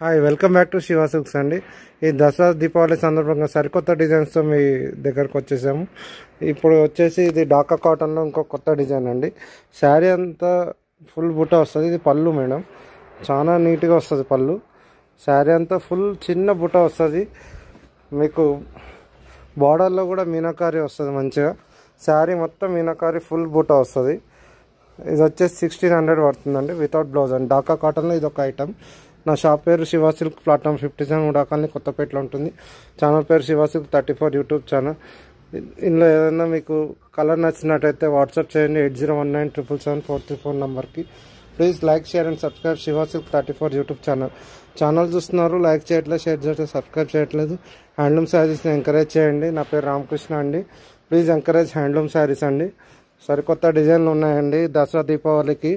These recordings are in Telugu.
Hi welcome back to Shiva silks అండి. ఈ దసరా దీపావళి సందర్భంగా సరికొత్త డిజైన్స్తో మీ దగ్గరకు వచ్చేసాము. ఇప్పుడు వచ్చేసి ఇది డాకా కాటన్లో ఇంకో కొత్త డిజైన్ అండి. శారీ అంతా ఫుల్ బుట్ట వస్తుంది. ఇది పళ్ళు మేడం, చాలా నీట్గా వస్తుంది పళ్ళు. శారీ అంతా ఫుల్ చిన్న బుట్ట వస్తుంది. మీకు బార్డర్లో కూడా మీనాకారి వస్తుంది మంచిగా. శారీ మొత్తం మీనాకారి ఫుల్ బుట్ట వస్తుంది. ఇది వచ్చేసి 1600 పడుతుందండి వితౌట్ బ్లౌజ్ అండి. డాకా కాటన్లో ఇది ఒక ఐటమ్. నా షాప్ పేరు శివ సిల్క్, ప్లాట్ఫామ్ 57 ఉడాకాలని కొత్తపేటలో ఉంటుంది. ఛానల్ పేరు శివ సిల్క్ 34 యూట్యూబ్ ఛానల్. ఇందులో ఏదైనా మీకు కలర్ నచ్చినట్టయితే వాట్సాప్ చేయండి 8019777434 నెంబర్కి. Please like, share and subscribe Shiva silk 34 YouTube channel చూస్తున్నారు, లైక్ చేయట్లేదు, షేర్ చేయట్లేదు, సబ్స్క్రైబ్ చేయట్లేదు. హ్యాండ్లూమ్ శారీస్ని ఎంకరేజ్ చేయండి. నా పేరు రామకృష్ణ అండి. ప్లీజ్ ఎంకరేజ్ హ్యాండ్లూమ్ శారీస్ అండి. సరికొత్త డిజైన్లు ఉన్నాయండి దసరా దీపావళికి.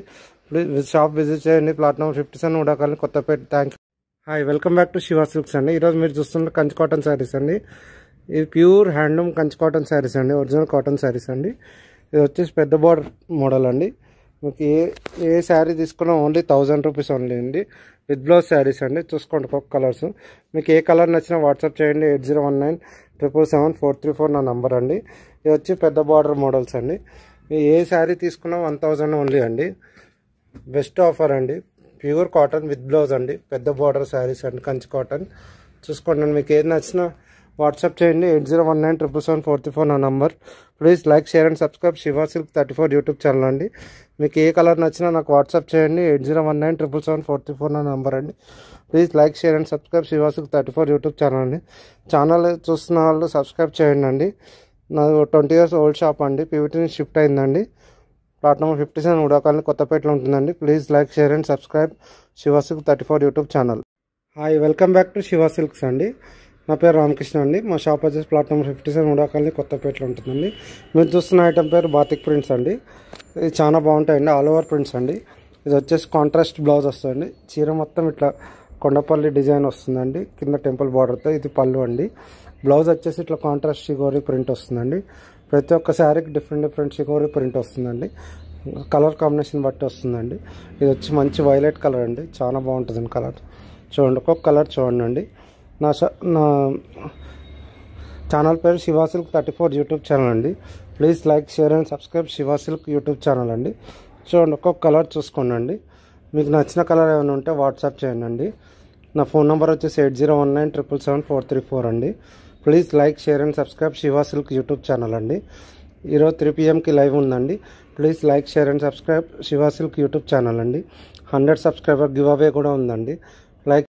ప్లీజ్ షాప్ విజిట్ చేయండి. ప్లాట్ఫామ్ 57 ఉడాకాలని Kothapeta. Thank you. Hi welcome back to Shiva silks అండి. ఈరోజు మీరు చూస్తున్న కంచి కాటన్ శారీస్ అండి. ఇది pure handloom Kanchi cotton sarees అండి, ఒరిజినల్ కాటన్ శారీస్ అండి. ఇది వచ్చేసి పెద్ద బార్డర్ మోడల్ అండి. మీకు ఏ శారీ తీసుకున్నా ఓన్లీ 1000 రూపీస్ ఓన్లీ అండి. విత్ బ్లౌజ్ శారీస్ అండి. చూసుకోండి ఒక్కొక్క కలర్స్. మీకు ఏ కలర్ నచ్చినా వాట్సాప్ చేయండి 8019777434 నా నంబర్ అండి. ఇది వచ్చి పెద్ద బార్డర్ మోడల్స్ అండి. ఏ శారీ తీసుకున్నా 1000 ఓన్లీ అండి. బెస్ట్ ఆఫర్ అండి. ప్యూర్ కాటన్ విత్ బ్లౌజ్ అండి. పెద్ద బార్డర్ శారీస్ అండి, కంచి కాటన్. చూసుకోండి. మీకు ఏది నచ్చినా వాట్సాప్ చేయండి 8019777434 నా number. Please like, share and subscribe Shiva silk 34 YouTube channel అండి. మీకు ఏ కలర్ నచ్చినా నాకు వాట్సాప్ చేయండి 8019777434 నా నంబర్ అండి. Please like, share and subscribe Shiva silk 34 YouTube channel అండి. ఛానల్ చూస్తున్న వాళ్ళు సబ్స్క్రైబ్ చేయండి అండి. నాది 20 ఇయర్స్ ఓల్డ్ షాప్ అండి. పీవీటీ నుంచి షిఫ్ట్ అయిందండి. ప్లాట్ఫామ్ 57 ఉడాకాలని కొత్తపేటలో ఉంటుందండి. Please like, share and subscribe Shiva silk 34 YouTube channel. Hi welcome back to Shiva silks అండి. నా పేరు రామకృష్ణ అండి. మా షాప్ వచ్చేసి ప్లాట్ఫామ్ 57 ఉడాకాలని కొత్తపేటలో ఉంటుందండి. మీరు చూస్తున్న ఐటమ్ పేరు బాతిక్ ప్రింట్స్ అండి. ఇది చాలా బాగుంటాయండి, ఆల్ ఓవర్ ప్రింట్స్ అండి. ఇది వచ్చేసి కాంట్రాస్ట్ బ్లౌజ్ వస్తుందండి. చీర మొత్తం ఇట్లా కొండపల్లి డిజైన్ వస్తుందండి, కింద టెంపుల్ బార్డర్తో. ఇది పళ్ళు అండి. బ్లౌజ్ వచ్చేసి ఇట్లా కాంట్రాస్ట్ షిగోరీ ప్రింట్ వస్తుందండి. ప్రతి ఒక్క శారీకి డిఫరెంట్ షిగోరీ ప్రింట్ వస్తుందండి. కలర్ కాంబినేషన్ బట్టి వస్తుందండి. ఇది వచ్చి మంచి వైలెట్ కలర్ అండి, చాలా బాగుంటుందండి కలర్. చూడండి, ఒక్కొక్క కలర్ చూడండి అండి. నా ఛానల్ పేరు శివ సిల్క్ 34 యూట్యూబ్ ఛానల్ అండి. Please like, share and subscribe Shiva silk YouTube channel అండి. చూడండి, ఒక్కొక్క కలర్ చూసుకోండి అండి. మీకు నచ్చిన కలర్ ఏమైనా ఉంటే వాట్సాప్ చేయండి అండి. నా ఫోన్ నెంబర్ వచ్చేసి 8019777434 అండి. Please like, share and subscribe Shiva silk YouTube channel అండి. ఈరోజు 3 PM లైవ్ ఉందండి. Please like, share and subscribe Shiva silk YouTube channel అండి. 100 సబ్స్క్రైబర్ గివ్ అవే కూడా ఉందండి. లైక్